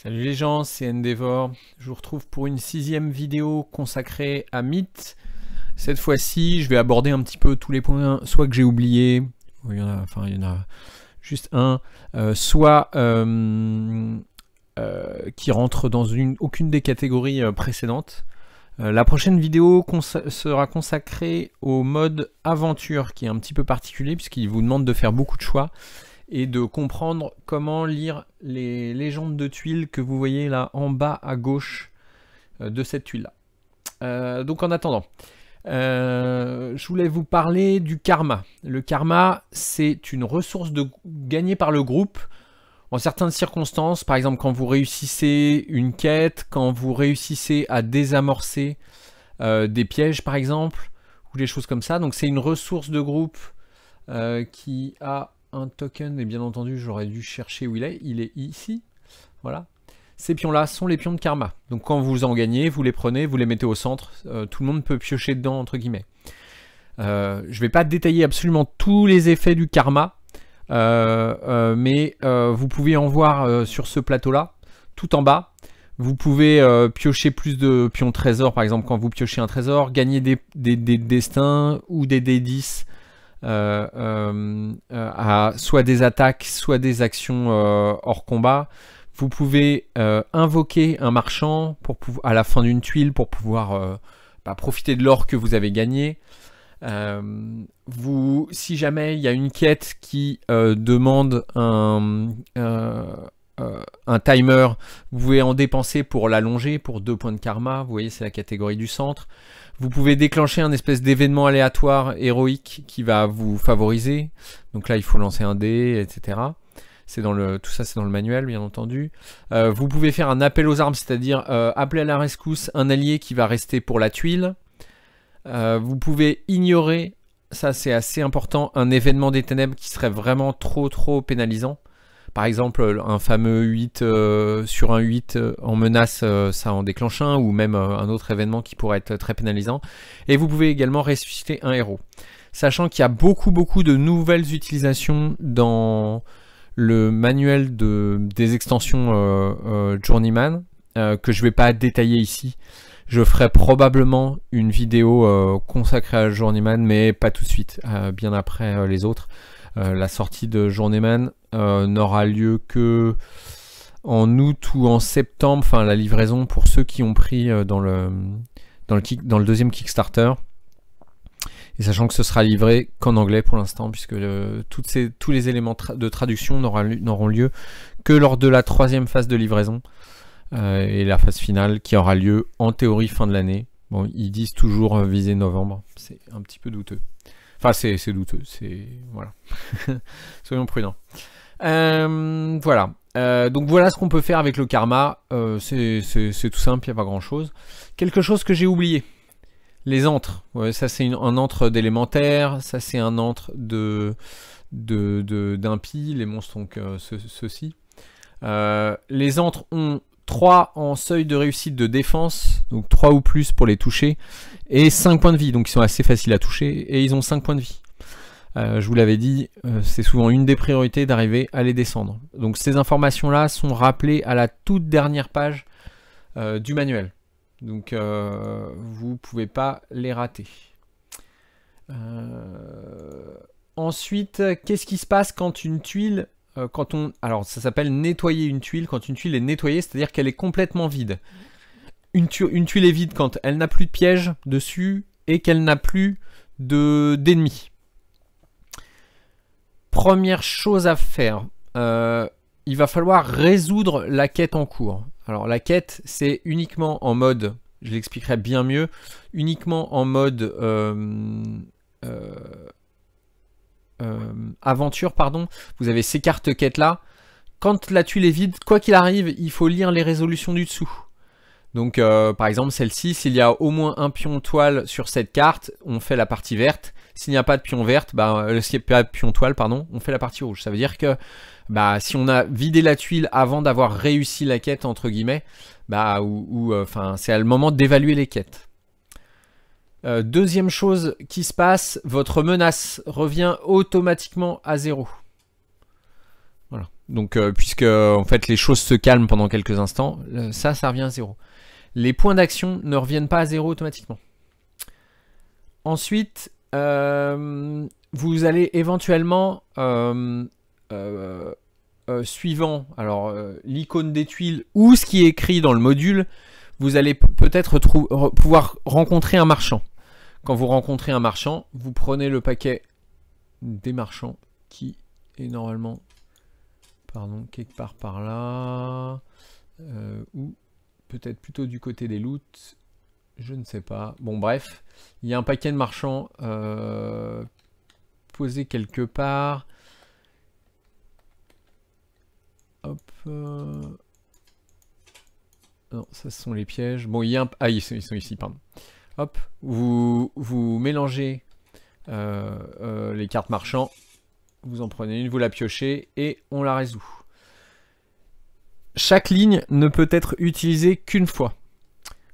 Salut les gens, c'est Endeavor. Je vous retrouve pour une 6e vidéo consacrée à Myth. Cette fois-ci, je vais aborder un petit peu tous les points, soit que j'ai oublié, il y en a juste un, soit qui rentre dans aucune des catégories précédentes. La prochaine vidéo sera consacrée au mode aventure, qui est un petit peu particulier puisqu'il vous demande de faire beaucoup de choix et de comprendre comment lire les légendes de tuiles que vous voyez là en bas à gauche de cette tuile-là. Donc en attendant, je voulais vous parler du karma. Le karma, c'est une ressource gagnée par le groupe en certaines circonstances. Par exemple, quand vous réussissez une quête, quand vous réussissez à désamorcer des pièges, par exemple, ou des choses comme ça. Donc c'est une ressource de groupe qui a un token, et bien entendu j'aurais dû chercher où il est ici, voilà. Ces pions-là sont les pions de karma. Donc quand vous en gagnez, vous les prenez, vous les mettez au centre, tout le monde peut piocher dedans, entre guillemets. Je ne vais pas détailler absolument tous les effets du karma, mais vous pouvez en voir sur ce plateau-là, tout en bas. Vous pouvez piocher plus de pions trésors, par exemple quand vous piochez un trésor, gagner des destins ou des D10, à soit des attaques, soit des actions hors combat. Vous pouvez invoquer un marchand à la fin d'une tuile pour pouvoir profiter de l'or que vous avez gagné. Si jamais il y a une quête qui demande un timer, vous pouvez en dépenser pour l'allonger, pour 2 points de karma. Vous voyez, c'est la catégorie du centre. Vous pouvez déclencher un espèce d'événement aléatoire héroïque qui va vous favoriser. Donc là, il faut lancer un dé, etc. Tout ça, c'est dans le manuel, bien entendu. Vous pouvez faire un appel aux armes, c'est-à-dire appeler à la rescousse un allié qui va rester pour la tuile. Vous pouvez ignorer, ça c'est assez important, un événement des ténèbres qui serait vraiment trop pénalisant. Par exemple, un fameux 8 sur un 8 en menace, ça en déclenche un, ou même un autre événement qui pourrait être très pénalisant. Et vous pouvez également ressusciter un héros. Sachant qu'il y a beaucoup de nouvelles utilisations dans le manuel des extensions Journeyman, que je ne vais pas détailler ici. Je ferai probablement une vidéo consacrée à Journeyman, mais pas tout de suite, bien après les autres. La sortie de Journeyman n'aura lieu que en août ou en septembre, enfin la livraison pour ceux qui ont pris dans le deuxième Kickstarter. Et sachant que ce sera livré qu'en anglais pour l'instant, puisque tous les éléments de traduction n'auront lieu que lors de la 3e phase de livraison. Et la phase finale qui aura lieu en théorie fin de l'année. Bon, ils disent toujours viser novembre, c'est un petit peu douteux. Enfin, c'est douteux, voilà. Soyons prudents. Voilà. Donc voilà ce qu'on peut faire avec le karma. C'est tout simple, il n'y a pas grand chose. Quelque chose que j'ai oublié. Les antres. Ouais, ça c'est un antre d'élémentaire. Ça c'est un antre d'impie. Les monstres, donc ceux-ci. Les antres ont 3 en seuil de réussite de défense, donc 3 ou plus pour les toucher, et 5 points de vie, donc ils sont assez faciles à toucher, et ils ont 5 points de vie. Je vous l'avais dit, c'est souvent une des priorités d'arriver à les descendre. Donc ces informations-là sont rappelées à la toute dernière page du manuel. Donc vous ne pouvez pas les rater. Ensuite, qu'est-ce qui se passe quand une tuile... Alors ça s'appelle nettoyer une tuile. Quand une tuile est nettoyée, c'est-à-dire qu'elle est complètement vide. Une tuile est vide quand elle n'a plus de pièges dessus et qu'elle n'a plus d'ennemis. Première chose à faire, il va falloir résoudre la quête en cours. Alors la quête, c'est uniquement en mode, je l'expliquerai bien mieux, uniquement en mode... aventure, pardon. Vous avez ces cartes quêtes là. Quand la tuile est vide, quoi qu'il arrive, il faut lire les résolutions du dessous. Donc par exemple celle-ci, s'il y a au moins un pion toile sur cette carte, on fait la partie verte. S'il n'y a pas de pion verte, s'il n'y a pas de pion toile, pardon, on fait la partie rouge. Ça veut dire que si on a vidé la tuile avant d'avoir réussi la quête, entre guillemets, c'est le moment d'évaluer les quêtes. Deuxième chose qui se passe, votre menace revient automatiquement à 0. Voilà. Donc, puisque en fait les choses se calment pendant quelques instants, ça revient à 0. Les points d'action ne reviennent pas à 0 automatiquement. Ensuite, vous allez éventuellement, suivant l'icône des tuiles ou ce qui est écrit dans le module, vous allez peut-être pouvoir rencontrer un marchand. Quand vous rencontrez un marchand, vous prenez le paquet des marchands qui est normalement, quelque part par là, ou peut-être plutôt du côté des loots, je ne sais pas. Bon bref, il y a un paquet de marchands posé quelque part. Hop. Non, ça ce sont les pièges. Bon, il y a un... Ah, ils sont ici, pardon. Hop, vous mélangez les cartes marchands, vous en prenez une, vous la piochez et on la résout. Chaque ligne ne peut être utilisée qu'une fois.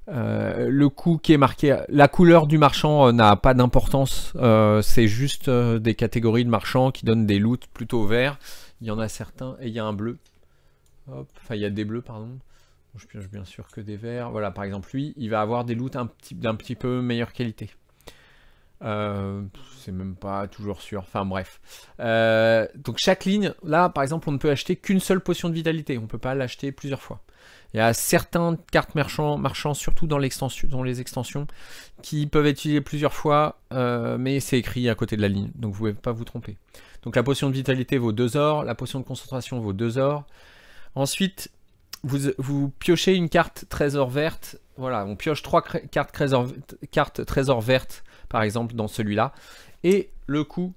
Le coup qui est marqué, la couleur du marchand n'a pas d'importance, c'est juste des catégories de marchands qui donnent des loots plutôt verts. Il y en a certains et il y a un bleu. Hop, enfin il y a des bleus, pardon. Je pioche bien sûr que des verts. Voilà, par exemple, lui, il va avoir des loots d'un petit peu meilleure qualité. C'est même pas toujours sûr. Enfin, bref. Donc, chaque ligne, là, par exemple, on ne peut acheter qu'une seule potion de vitalité. On ne peut pas l'acheter plusieurs fois. Il y a certaines cartes marchands, surtout dans les extensions, qui peuvent être utilisées plusieurs fois, mais c'est écrit à côté de la ligne. Donc, vous ne pouvez pas vous tromper. Donc, la potion de vitalité vaut 2 ors. La potion de concentration vaut 2 ors. Ensuite, vous piochez une carte trésor verte. Voilà, on pioche 3 cartes trésor vertes, par exemple, dans celui-là. Et le coût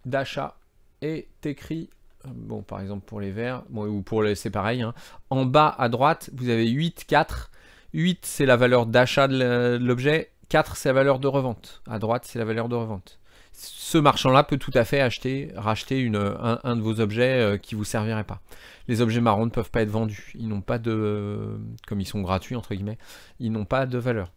d'achat est écrit, bon, par exemple pour les verts, bon, ou pour les, c'est pareil. Hein. En bas à droite, vous avez 8, 4. 8, c'est la valeur d'achat de l'objet. 4, c'est la valeur de revente. À droite, c'est la valeur de revente. Ce marchand-là peut tout à fait racheter un de vos objets qui ne vous servirait pas. Les objets marrons ne peuvent pas être vendus. Ils n'ont pas de... Comme ils sont gratuits, entre guillemets, ils n'ont pas de valeur.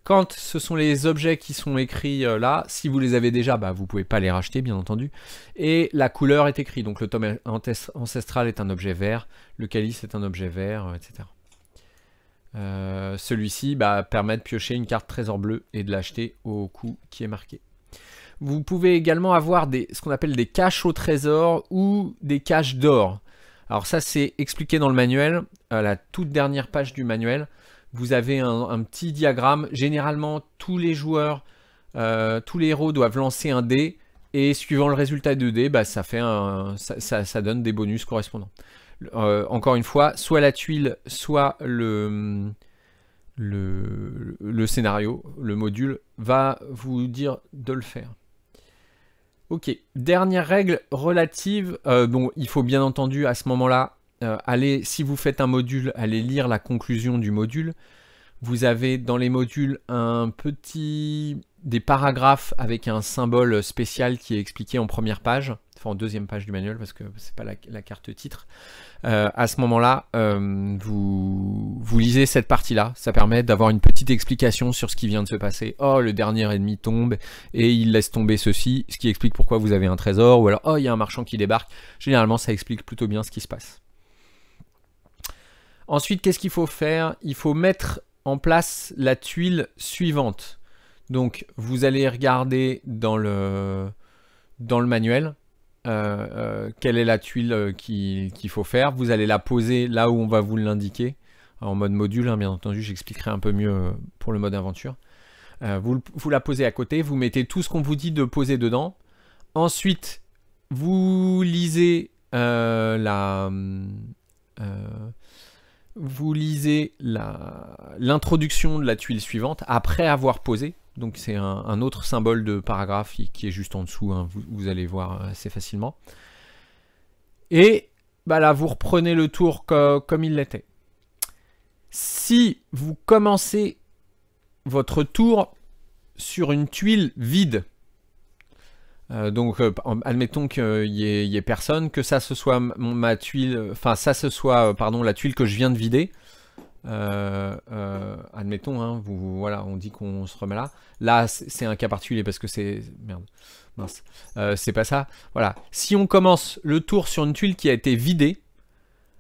Quand ce sont les objets qui sont écrits là, si vous les avez déjà, bah, vous ne pouvez pas les racheter, bien entendu. Et la couleur est écrite. Donc le tome ancestral est un objet vert, le calice est un objet vert, etc. Celui-ci permet de piocher une carte trésor bleu et de l'acheter au coût qui est marqué. Vous pouvez également avoir ce qu'on appelle des caches au trésor ou des caches d'or. Alors ça, c'est expliqué dans le manuel, à la toute dernière page du manuel. Vous avez un petit diagramme. Généralement, tous les joueurs, tous les héros doivent lancer un dé. Et suivant le résultat de dé, ça donne des bonus correspondants. Encore une fois, soit la tuile, soit le scénario, le module, va vous dire de le faire. Ok, dernière règle relative, bon, il faut bien entendu à ce moment-là, si vous faites un module, allez lire la conclusion du module. Vous avez dans les modules des paragraphes avec un symbole spécial qui est expliqué en première page, enfin en deuxième page du manuel parce que c'est pas la carte titre. À ce moment-là, vous lisez cette partie-là. Ça permet d'avoir une petite explication sur ce qui vient de se passer. Oh, le dernier ennemi tombe et il laisse tomber ceci, ce qui explique pourquoi vous avez un trésor. Ou alors, oh, il y a un marchand qui débarque. Généralement, ça explique plutôt bien ce qui se passe. Ensuite, qu'est-ce qu'il faut faire? Il faut mettre en place la tuile suivante. Donc, vous allez regarder dans le manuel. Quelle est la tuile qu'il faut faire. Vous allez la poser là où on va vous l'indiquer, en mode module, hein, bien entendu, j'expliquerai un peu mieux pour le mode aventure. Vous la posez à côté, vous mettez tout ce qu'on vous dit de poser dedans. Ensuite, vous lisez l'introduction de la tuile suivante après avoir posé. Donc c'est un autre symbole de paragraphe qui est juste en dessous, hein, vous allez voir assez facilement. Et là, vous reprenez le tour comme il l'était. Si vous commencez votre tour sur une tuile vide, donc admettons qu'il y ait personne, que ça ce soit ma tuile, enfin ça ce soit la tuile que je viens de vider. Admettons, hein, voilà, on dit qu'on se remet là. Là, c'est un cas particulier parce que c'est... Merde, mince. C'est pas ça. Voilà. Si on commence le tour sur une tuile qui a été vidée,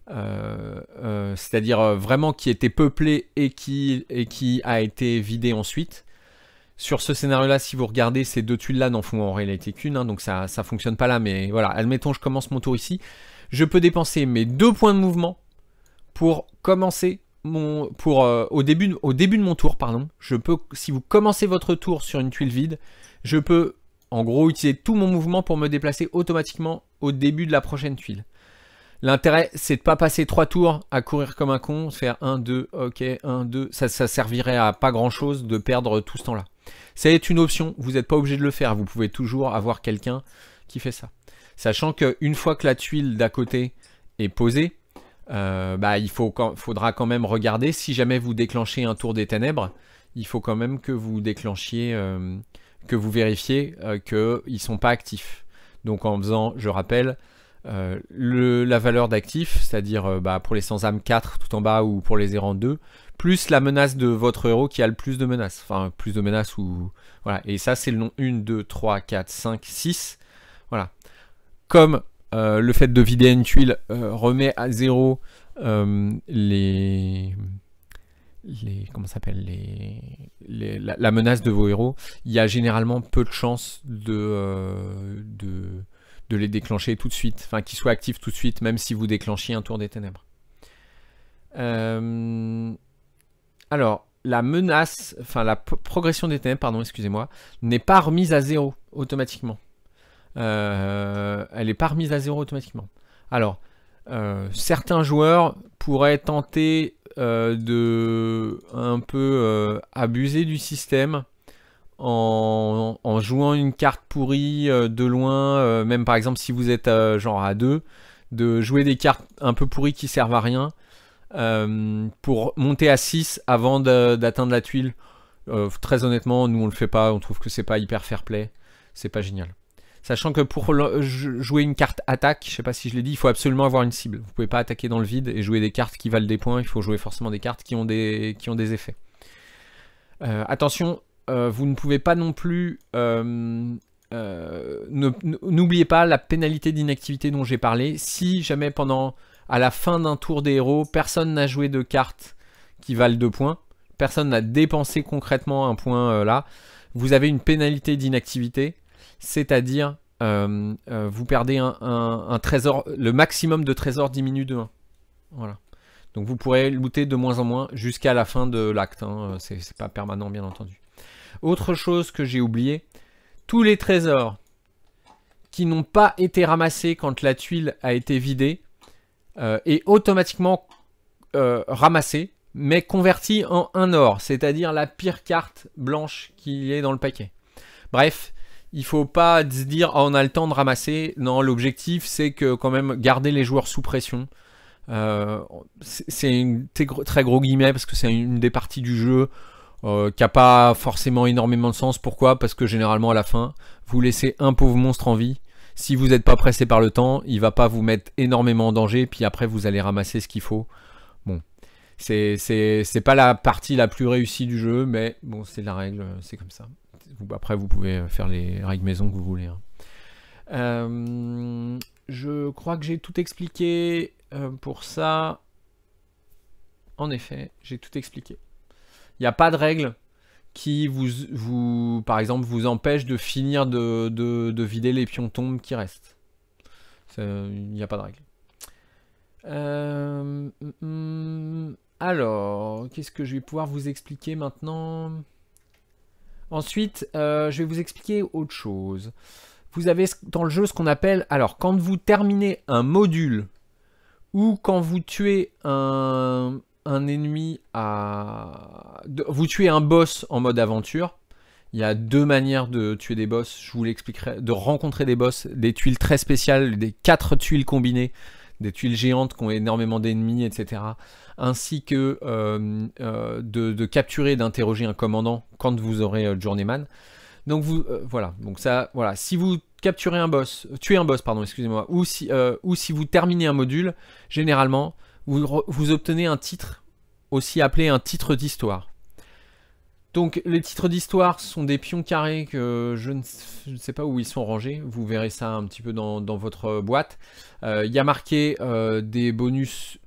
c'est-à-dire vraiment qui était peuplé et qui a été vidé ensuite. Sur ce scénario-là, si vous regardez, ces deux tuiles-là n'en font en réalité qu'une, hein, donc ça fonctionne pas là, mais voilà, admettons je commence mon tour ici. Je peux dépenser mes 2 points de mouvement pour commencer au début de mon tour, pardon. Je peux, si vous commencez votre tour sur une tuile vide, je peux en gros utiliser tout mon mouvement pour me déplacer automatiquement au début de la prochaine tuile. L'intérêt, c'est de ne pas passer 3 tours à courir comme un con, faire 1, 2, ok, 1, 2, ça servirait à pas grand chose de perdre tout ce temps-là. C'est une option, vous n'êtes pas obligé de le faire, vous pouvez toujours avoir quelqu'un qui fait ça. Sachant qu'une fois que la tuile d'à côté est posée, il faudra quand même regarder, si jamais vous déclenchez un tour des ténèbres, il faut quand même que vous déclenchiez, que vous vérifiez qu'ils ne sont pas actifs. Donc en faisant, je rappelle, la valeur d'actif, c'est-à-dire pour les sans âme 4 tout en bas ou pour les errants 2, plus la menace de votre héros qui a le plus de menaces. Enfin, plus de menaces ou... Voilà. Et ça, c'est le nom 1, 2, 3, 4, 5, 6. Voilà. Comme le fait de vider une tuile remet à 0 comment ça s'appelle, la menace de vos héros, il y a généralement peu de chances de les déclencher tout de suite, enfin qu'ils soient actifs tout de suite, même si vous déclenchiez un tour des ténèbres. Alors, la menace, enfin la progression des ténèbres, pardon, excusez-moi, n'est pas remise à 0 automatiquement. Elle n'est pas remise à 0 automatiquement. Alors, certains joueurs pourraient tenter de un peu abuser du système en jouant une carte pourrie de loin, même par exemple si vous êtes genre à 2, de jouer des cartes un peu pourries qui servent à rien pour monter à 6 avant d'atteindre la tuile. Très honnêtement, nous on le fait pas, on trouve que c'est pas hyper fair play, c'est pas génial. Sachant que pour jouer une carte attaque, je sais pas si je l'ai dit, il faut absolument avoir une cible. Vous pouvez pas attaquer dans le vide et jouer des cartes qui valent des points, il faut jouer forcément des cartes qui ont des effets. Attention, vous ne pouvez pas non plus... N'oubliez pas la pénalité d'inactivité dont j'ai parlé. Si jamais à la fin d'un tour des héros, personne n'a joué de cartes qui valent 2 points, personne n'a dépensé concrètement un point là, vous avez une pénalité d'inactivité, c'est-à-dire vous perdez un trésor, le maximum de trésors diminue de 1. Voilà. Donc vous pourrez looter de moins en moins jusqu'à la fin de l'acte, hein. C'est pas permanent bien entendu. Autre chose que j'ai oublié, tous les trésors qui n'ont pas été ramassés quand la tuile a été vidée est automatiquement ramassé, mais converti en un or, c'est-à-dire la pire carte blanche qui est dans le paquet. Bref, il faut pas se dire oh, on a le temps de ramasser. Non, l'objectif c'est que quand même garder les joueurs sous pression. C'est un très gros guillemets parce que c'est une des parties du jeu qui n'a pas forcément énormément de sens. Pourquoi? Parce que généralement à la fin, vous laissez un pauvre monstre en vie. Si vous n'êtes pas pressé par le temps, il va pas vous mettre énormément en danger, puis après vous allez ramasser ce qu'il faut. Bon, c'est pas la partie la plus réussie du jeu, mais bon, c'est la règle, c'est comme ça. Après, vous pouvez faire les règles maison que vous voulez. Hein. Je crois que j'ai tout expliqué pour ça. En effet, j'ai tout expliqué. Il n'y a pas de règle qui par exemple, vous empêche de finir de vider les pions tombes qui restent. Il n'y a pas de règle. Alors, qu'est-ce que je vais pouvoir vous expliquer maintenant? Ensuite, je vais vous expliquer autre chose. Vous avez dans le jeu ce qu'on appelle... Alors, quand vous terminez un module ou quand vous tuez un ennemi vous tuez un boss en mode aventure. Il y a 2 manières de tuer des boss, je vous l'expliquerai, de rencontrer des boss, des tuiles très spéciales, des 4 tuiles combinées, des tuiles géantes qui ont énormément d'ennemis, etc. Ainsi que de capturer et d'interroger un commandant quand vous aurez Journeyman. Donc voilà, donc ça, voilà. Si vous capturez un boss, tuez un boss, pardon, excusez-moi, ou si vous terminez un module, généralement, vous obtenez un titre, aussi appelé un titre d'histoire. Donc les titres d'histoire sont des pions carrés que je ne sais pas où ils sont rangés. Vous verrez ça un petit peu dans votre boîte. Il y a marqué des bonus.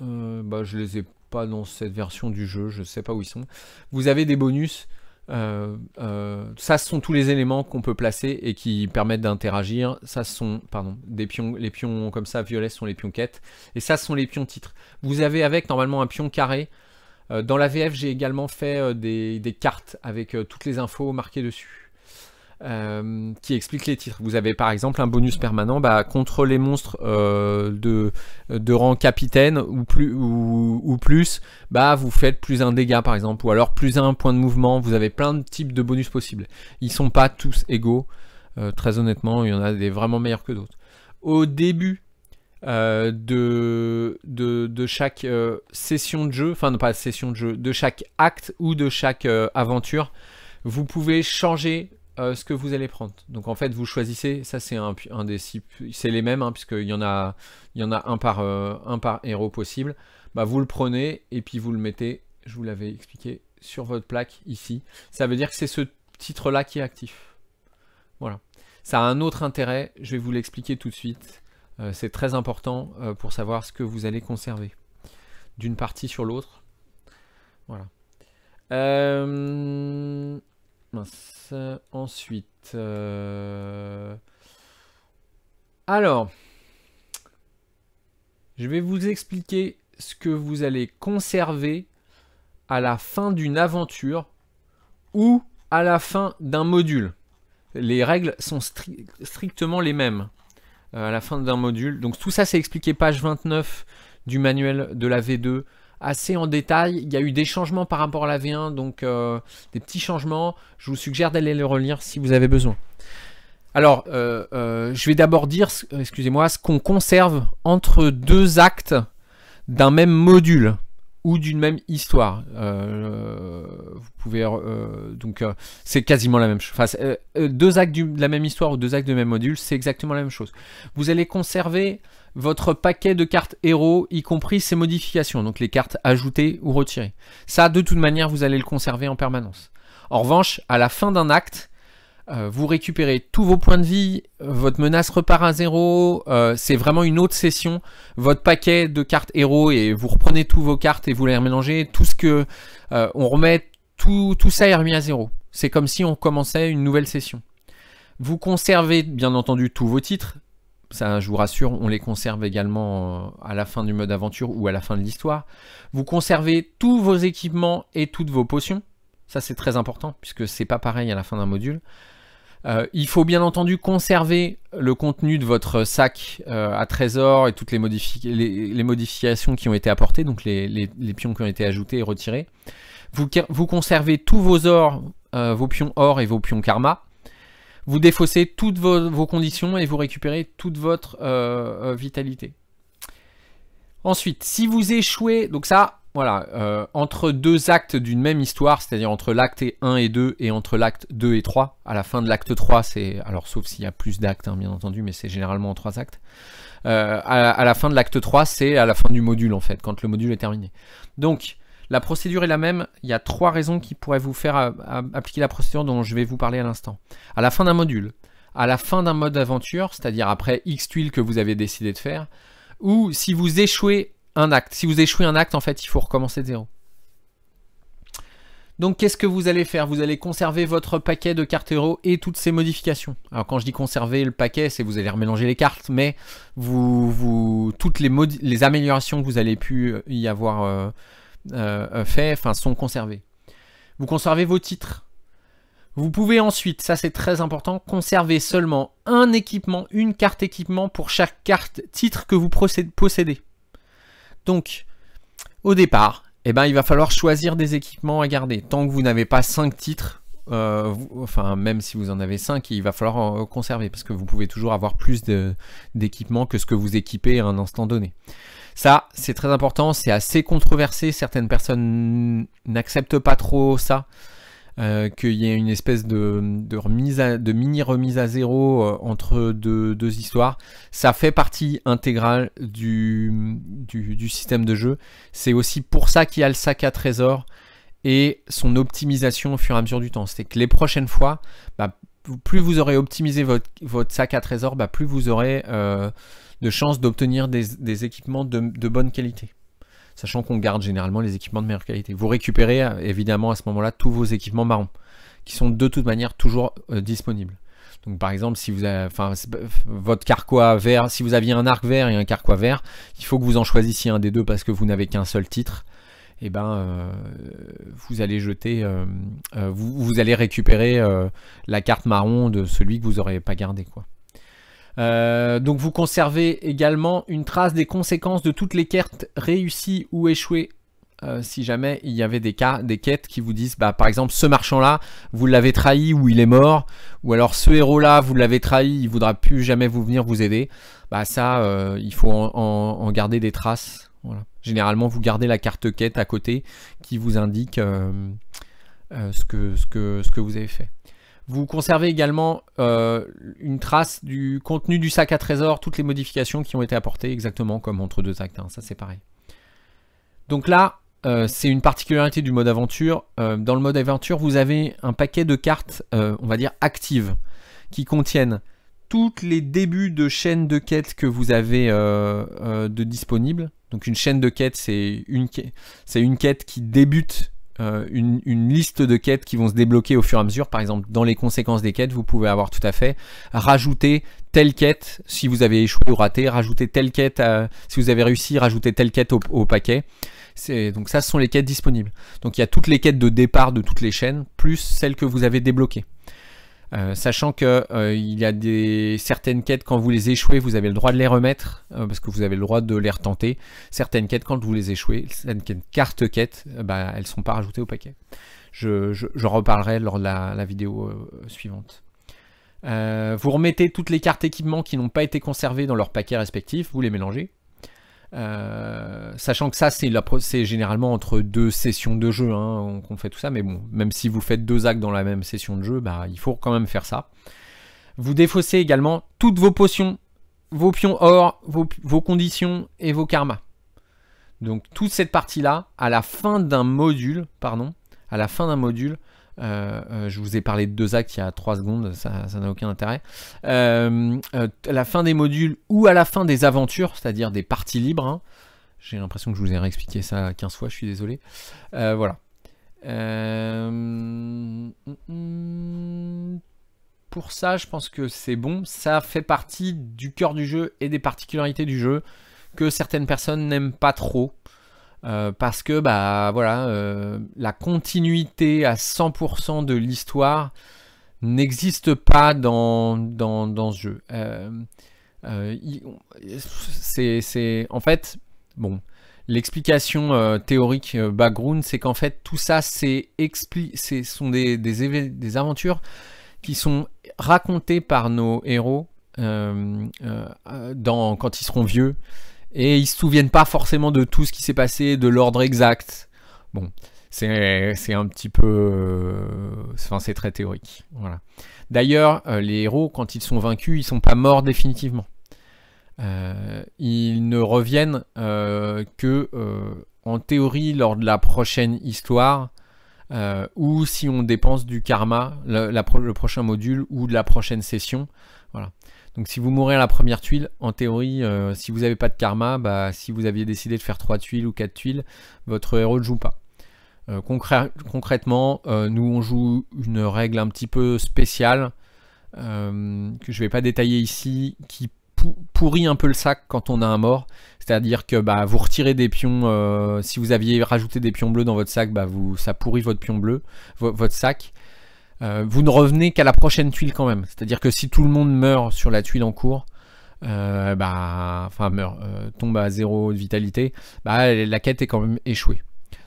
Je les ai pas dans cette version du jeu. Je ne sais pas où ils sont. Vous avez des bonus. Ça, ce sont tous les éléments qu'on peut placer et qui permettent d'interagir. Ça, ce sont, pardon, des pions. Les pions comme ça, violets, sont les pions quêtes. Et ça, ce sont les pions titres. Vous avez avec normalement un pion carré. Dans la VF, j'ai également fait des cartes avec toutes les infos marquées dessus, qui expliquent les titres. Vous avez par exemple un bonus permanent contre les monstres de rang capitaine ou plus, vous faites plus un dégât par exemple, ou alors plus un point de mouvement. Vous avez plein de types de bonus possibles. Ils sont pas tous égaux, très honnêtement, il y en a des vraiment meilleurs que d'autres. Au début de chaque session de jeu, enfin non pas session de jeu, de chaque acte ou de chaque aventure, vous pouvez changer ce que vous allez prendre. Donc en fait vous choisissez, ça c'est un des six, c'est les mêmes puisqu'il y en a un par héros possible. Vous le prenez et puis vous le mettez, je vous l'avais expliqué, sur votre plaque ici. Ça veut dire que c'est ce titre là qui est actif. Voilà. Ça a un autre intérêt, je vais vous l'expliquer tout de suite. C'est très important pour savoir ce que vous allez conserver d'une partie sur l'autre. Voilà. Ensuite, alors, je vais vous expliquer ce que vous allez conserver à la fin d'une aventure ou à la fin d'un module. Les règles sont strictement les mêmes. À la fin d'un module. Donc tout ça c'est expliqué page 29 du manuel de la V2 assez en détail. Il y a eu des changements par rapport à la V1, donc des petits changements. Je vous suggère d'aller les relire si vous avez besoin. Alors je vais d'abord dire, excusez-moi, ce qu'on conserve entre deux actes d'un même module ou d'une même histoire. Vous pouvez donc c'est quasiment la même chose. Enfin, deux actes de la même histoire ou deux actes de même module, c'est exactement la même chose. Vous allez conserver votre paquet de cartes héros, y compris ses modifications, donc les cartes ajoutées ou retirées. Ça, de toute manière, vous allez le conserver en permanence. En revanche, à la fin d'un acte, vous récupérez tous vos points de vie, votre menace repart à 0, c'est vraiment une autre session, votre paquet de cartes héros et vous reprenez tous vos cartes et vous les remélangez, tout ce que on remet, tout ça est remis à 0. C'est comme si on commençait une nouvelle session. Vous conservez bien entendu tous vos titres, ça je vous rassure, on les conserve également à la fin du mode aventure ou à la fin de l'histoire. Vous conservez tous vos équipements et toutes vos potions, ça c'est très important puisque c'est pas pareil à la fin d'un module. Il faut bien entendu conserver le contenu de votre sac à trésor et toutes les modifications qui ont été apportées, donc les pions qui ont été ajoutés et retirés. Vous conservez tous vos ors, vos pions or et vos pions karma. Vous défaussez toutes vos conditions et vous récupérez toute votre vitalité. Ensuite, si vous échouez, donc ça, voilà, entre deux actes d'une même histoire, c'est-à-dire entre l'acte 1 et 2 et entre l'acte 2 et 3, à la fin de l'acte 3, c'est, alors sauf s'il y a plus d'actes, bien entendu, mais c'est généralement en 3 actes. À la fin de l'acte 3, c'est à la fin du module, en fait, quand le module est terminé. Donc, la procédure est la même. Il y a 3 raisons qui pourraient vous faire appliquer la procédure dont je vais vous parler à l'instant. À la fin d'un module, à la fin d'un mode aventure, c'est-à-dire après X tuiles que vous avez décidé de faire, ou si vous échouez un acte. Si vous échouez un acte, en fait, il faut recommencer de 0. Donc, qu'est-ce que vous allez faire? Vous allez conserver votre paquet de cartes héros et toutes ces modifications. Alors, quand je dis conserver le paquet, c'est vous allez remélanger les cartes, mais toutes les améliorations que vous allez pu y avoir fait, sont conservées. Vous conservez vos titres. Vous pouvez ensuite, ça c'est très important, conserver seulement un équipement, une carte équipement pour chaque carte titre que vous possédez. Donc, au départ, il va falloir choisir des équipements à garder. Tant que vous n'avez pas 5 titres, même si vous en avez 5, il va falloir conserver, parce que vous pouvez toujours avoir plus d'équipements que ce que vous équipez à un instant donné. Ça, c'est très important, c'est assez controversé, certaines personnes n'acceptent pas trop ça, qu'il y ait une espèce de mini-remise à 0 entre deux histoires. Ça fait partie intégrale du système de jeu. C'est aussi pour ça qu'il y a le sac à trésor et son optimisation au fur et à mesure du temps. C'est que les prochaines fois, bah, plus vous aurez optimisé votre sac à trésor, bah, plus vous aurez de chances d'obtenir des équipements de bonne qualité. Sachant qu'on garde généralement les équipements de meilleure qualité. Vous récupérez évidemment à ce moment-là tous vos équipements marrons, qui sont de toute manière toujours disponibles. Donc par exemple, si vous avez, votre carquois vert, si vous aviez un arc vert et un carquois vert, il faut que vous en choisissiez un des deux parce que vous n'avez qu'un seul titre. Et ben, vous allez jeter, vous allez récupérer la carte marron de celui que vous n'aurez pas gardé, quoi. Donc vous conservez également une trace des conséquences de toutes les quêtes réussies ou échouées. Si jamais il y avait des quêtes qui vous disent, bah, par exemple, ce marchand-là, vous l'avez trahi ou il est mort, ou alors ce héros-là, vous l'avez trahi, il ne voudra plus jamais venir vous aider, bah ça, il faut en garder des traces. Voilà. Généralement, vous gardez la carte quête à côté qui vous indique ce que vous avez fait. Vous conservez également une trace du contenu du sac à trésor, toutes les modifications qui ont été apportées, exactement comme entre deux actes, hein, ça c'est pareil. Donc là, c'est une particularité du mode aventure. Dans le mode aventure, vous avez un paquet de cartes, on va dire actives, qui contiennent tous les débuts de chaînes de quêtes que vous avez de disponibles. Donc une chaîne de quêtes, c'est une quête qui débute une liste de quêtes qui vont se débloquer au fur et à mesure. Par exemple, dans les conséquences des quêtes, vous pouvez avoir tout à fait rajouter telle quête si vous avez échoué ou raté, rajouter telle quête si vous avez réussi, rajouter telle quête au paquet. Donc ça, ce sont les quêtes disponibles. Donc il y a toutes les quêtes de départ de toutes les chaînes, plus celles que vous avez débloquées. Sachant que il y a certaines quêtes, quand vous les échouez, vous avez le droit de les remettre, parce que vous avez le droit de les retenter. Certaines quêtes, quand vous les échouez, certaines cartes quêtes, bah, elles ne sont pas rajoutées au paquet. Je reparlerai lors de la vidéo suivante. Vous remettez toutes les cartes équipements qui n'ont pas été conservées dans leur paquet respectif, vous les mélangez. Sachant que ça c'est généralement entre deux sessions de jeu hein, qu'on fait tout ça, mais bon, même si vous faites deux actes dans la même session de jeu, bah, il faut quand même faire ça. Vous défaussez également toutes vos potions, vos pions or, vos conditions et vos karmas. Donc toute cette partie là, à la fin d'un module, je vous ai parlé de deux actes il y a 3 secondes, ça n'a aucun intérêt. À la fin des modules ou à la fin des aventures, c'est-à-dire des parties libres, hein, j'ai l'impression que je vous ai réexpliqué ça 15 fois, je suis désolé. Voilà. Pour ça, je pense que c'est bon. Ça fait partie du cœur du jeu et des particularités du jeu que certaines personnes n'aiment pas trop. Parce que bah voilà, la continuité à 100% de l'histoire n'existe pas dans ce jeu. En fait, bon, l'explication théorique background, c'est qu'en fait tout ça ce sont des aventures qui sont racontées par nos héros quand ils seront vieux. Et ils se souviennent pas forcément de tout ce qui s'est passé, de l'ordre exact. Bon, c'est un petit peu... c'est très théorique. Voilà. D'ailleurs, les héros, quand ils sont vaincus, ils sont pas morts définitivement. Ils ne reviennent que, en théorie, lors de la prochaine histoire, ou si on dépense du karma, le prochain module, ou de la prochaine session. Voilà. Donc si vous mourrez à la première tuile, en théorie, si vous n'avez pas de karma, bah, si vous aviez décidé de faire 3 tuiles ou 4 tuiles, votre héros ne joue pas. Concrètement, nous on joue une règle un petit peu spéciale, que je ne vais pas détailler ici, qui pourrit un peu le sac quand on a un mort. C'est-à-dire que bah, vous retirez des pions, si vous aviez rajouté des pions bleus dans votre sac, bah, ça pourrit votre pion bleu, votre sac. Vous ne revenez qu'à la prochaine tuile quand même. C'est-à-dire que si tout le monde meurt sur la tuile en cours, tombe à 0 de vitalité, bah, la quête est quand même échouée.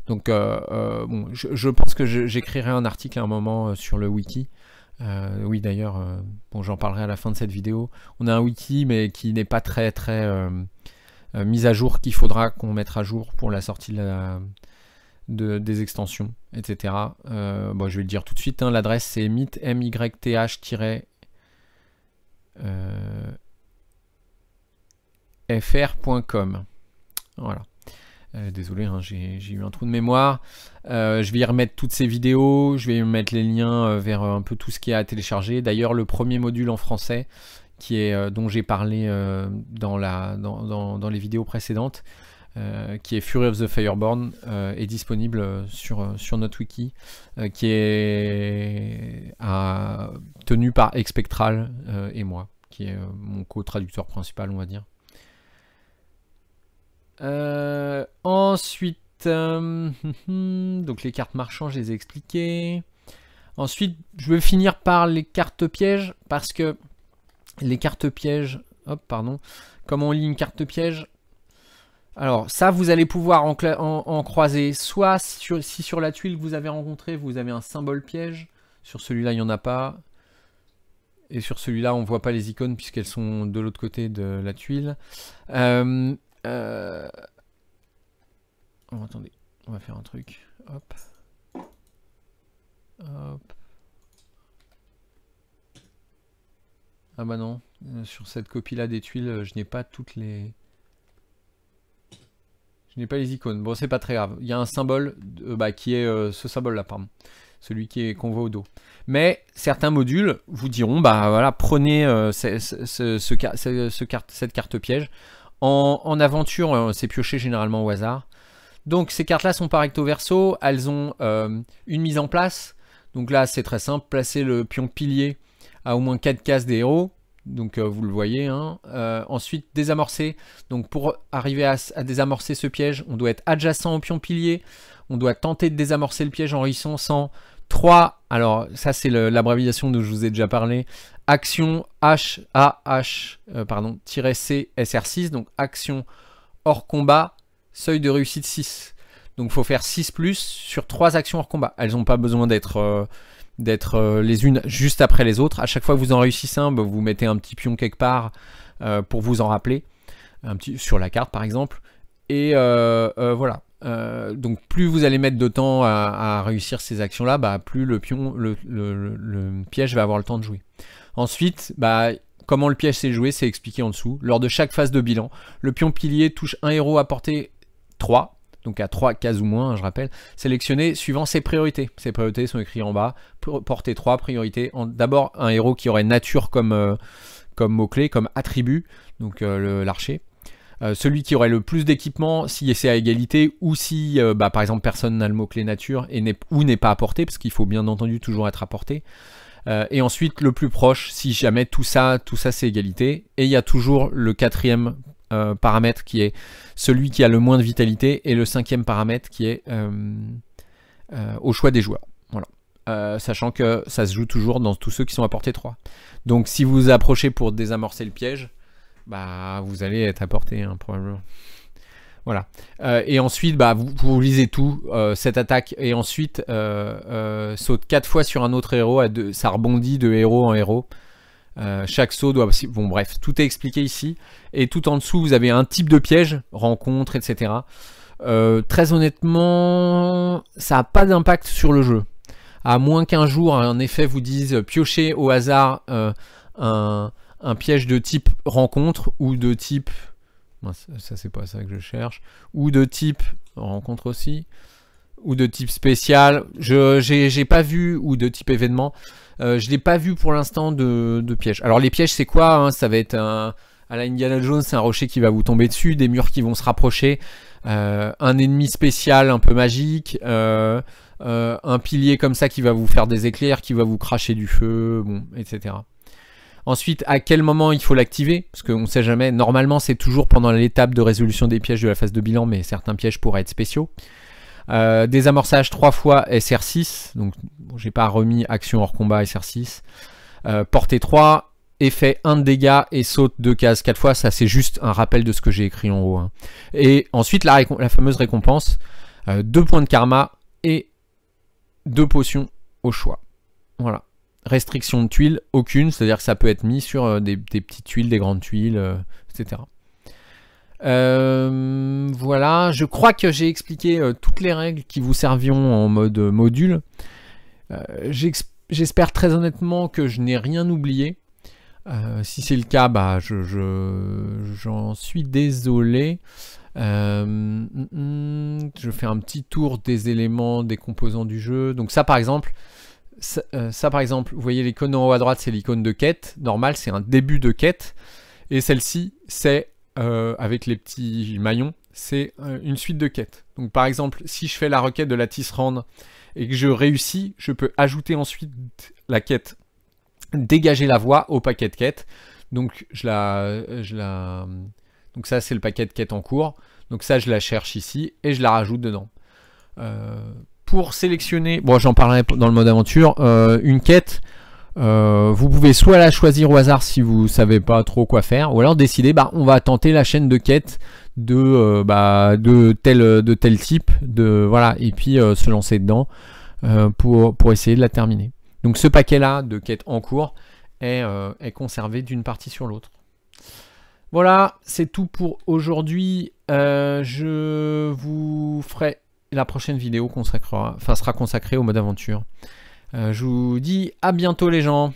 Donc bon, je pense que j'écrirai un article à un moment sur le wiki. Oui d'ailleurs, bon, j'en parlerai à la fin de cette vidéo. On a un wiki mais qui n'est pas très mis à jour, qu'il faudra qu'on mette à jour pour la sortie des extensions, etc. Bon, je vais le dire tout de suite, hein, l'adresse c'est myth-fr.com. Voilà. Désolé, hein, j'ai eu un trou de mémoire. Je vais y remettre toutes ces vidéos, je vais y mettre les liens vers un peu tout ce qu'il y a à télécharger. D'ailleurs, le premier module en français, qui est, dont j'ai parlé dans les vidéos précédentes, qui est Fury of the Fireborn, est disponible sur notre wiki, qui est tenu par Expectral et moi, qui est mon co-traducteur principal, on va dire. Ensuite, donc les cartes marchands, je les ai expliquées. Ensuite, je vais finir par les cartes pièges, parce que les cartes pièges, hop, pardon, comment on lit une carte piège? Alors ça, vous allez pouvoir en croiser, soit si sur la tuile que vous avez rencontrée, vous avez un symbole piège. Sur celui-là, il n'y en a pas. Et sur celui-là, on ne voit pas les icônes puisqu'elles sont de l'autre côté de la tuile. Oh, attendez, on va faire un truc. Hop. Hop. Ah bah non, sur cette copie-là des tuiles, je n'ai pas toutes les... Je n'ai pas les icônes. Bon, c'est pas très grave. Il y a un symbole qui est ce symbole-là, pardon. Celui qu'on voit au dos. Mais certains modules vous diront, bah voilà, prenez cette carte piège. En aventure, c'est pioché généralement au hasard. Donc ces cartes-là sont par recto verso. Elles ont une mise en place. Donc là, c'est très simple. Placez le pion pilier à au moins 4 cases des héros. Donc vous le voyez, hein. Ensuite désamorcer. Donc pour arriver à désamorcer ce piège, on doit être adjacent au pion pilier. On doit tenter de désamorcer le piège en réussissant 3. Alors ça c'est l'abréviation dont je vous ai déjà parlé. Action -C SR6. Donc action hors combat, seuil de réussite 6. Donc il faut faire 6+ sur 3 actions hors combat. Elles n'ont pas besoin d'être les unes juste après les autres. À chaque fois que vous en réussissez un, vous mettez un petit pion quelque part pour vous en rappeler, sur la carte par exemple. Et voilà. Donc plus vous allez mettre de temps à réussir ces actions-là, plus le piège va avoir le temps de jouer. Ensuite, comment le piège s'est joué, c'est expliqué en dessous. Lors de chaque phase de bilan, le pion pilier touche un héros à portée 3. Donc à 3 cases ou moins, je rappelle, sélectionné suivant ses priorités. Ses priorités sont écrites en bas. Portée 3, priorité. D'abord, un héros qui aurait nature comme mot-clé, comme attribut, donc l'archer. Celui qui aurait le plus d'équipement, si c'est à égalité, ou si, par exemple, personne n'a le mot-clé nature et n'est pas apporté, parce qu'il faut bien entendu toujours être apporté. Et ensuite, le plus proche, si jamais tout ça c'est égalité. Et il y a toujours le 4e paramètre qui est celui qui a le moins de vitalité et le 5e paramètre qui est au choix des joueurs. Voilà. Sachant que ça se joue toujours dans tous ceux qui sont à portée 3. Donc si vous vous approchez pour désamorcer le piège, vous allez être à portée, hein, probablement. Voilà. Et ensuite, vous lisez tout, cette attaque, et ensuite saute 4 fois sur un autre héros, ça rebondit de héros en héros. Chaque saut doit... Bon bref, tout est expliqué ici. Et tout en dessous, vous avez un type de piège, rencontre, etc. Très honnêtement, ça n'a pas d'impact sur le jeu. À moins qu'un jour, en effet, vous dise piocher au hasard un piège de type rencontre ou de type... Ça c'est pas ça que je cherche. Ou de type rencontre aussi. Ou de type spécial. J'ai pas vu, ou de type événement. Je n'ai pas vu pour l'instant de piège. Alors les pièges c'est quoi, hein? Ça va être à la Indiana Jones, c'est un rocher qui va vous tomber dessus, des murs qui vont se rapprocher, un ennemi spécial un peu magique, un pilier comme ça qui va vous faire des éclairs, qui va vous cracher du feu, bon, etc. Ensuite, à quel moment il faut l'activer? Parce qu'on ne sait jamais. Normalement, c'est toujours pendant l'étape de résolution des pièges de la phase de bilan, mais certains pièges pourraient être spéciaux. Désamorçage 3 fois SR6, donc bon, j'ai pas remis action hors combat SR6. Portée 3, effet 1 de dégâts et saute 2 cases 4 fois, ça c'est juste un rappel de ce que j'ai écrit en haut. Hein. Et ensuite la fameuse récompense, 2 points de karma et 2 potions au choix. Voilà. Restriction de tuiles, aucune, c'est-à-dire que ça peut être mis sur des petites tuiles, des grandes tuiles, etc. Voilà, je crois que j'ai expliqué toutes les règles qui vous serviront en mode module. J'espère très honnêtement que je n'ai rien oublié. Si c'est le cas, j'en suis désolé. Je fais un petit tour des éléments, des composants du jeu. Donc ça par exemple, vous voyez l'icône en haut à droite, c'est l'icône de quête. Normal, c'est un début de quête. Et celle-ci, c'est, avec les petits maillons, c'est une suite de quêtes. Donc par exemple, si je fais la requête de la tisserande et que je réussis, je peux ajouter ensuite la quête dégager la voie au paquet de quêtes. Donc donc ça c'est le paquet de quêtes en cours. Donc ça je la cherche ici et je la rajoute dedans. Pour sélectionner, bon j'en parlerai dans le mode aventure, une quête, vous pouvez soit la choisir au hasard si vous savez pas trop quoi faire, ou alors décider on va tenter la chaîne de quêtes de tel type, voilà, et puis se lancer dedans pour essayer de la terminer. Donc ce paquet là de quêtes en cours est conservé d'une partie sur l'autre. Voilà, c'est tout pour aujourd'hui. Je vous ferai la prochaine vidéo sera consacrée au mode aventure. Je vous dis à bientôt les gens.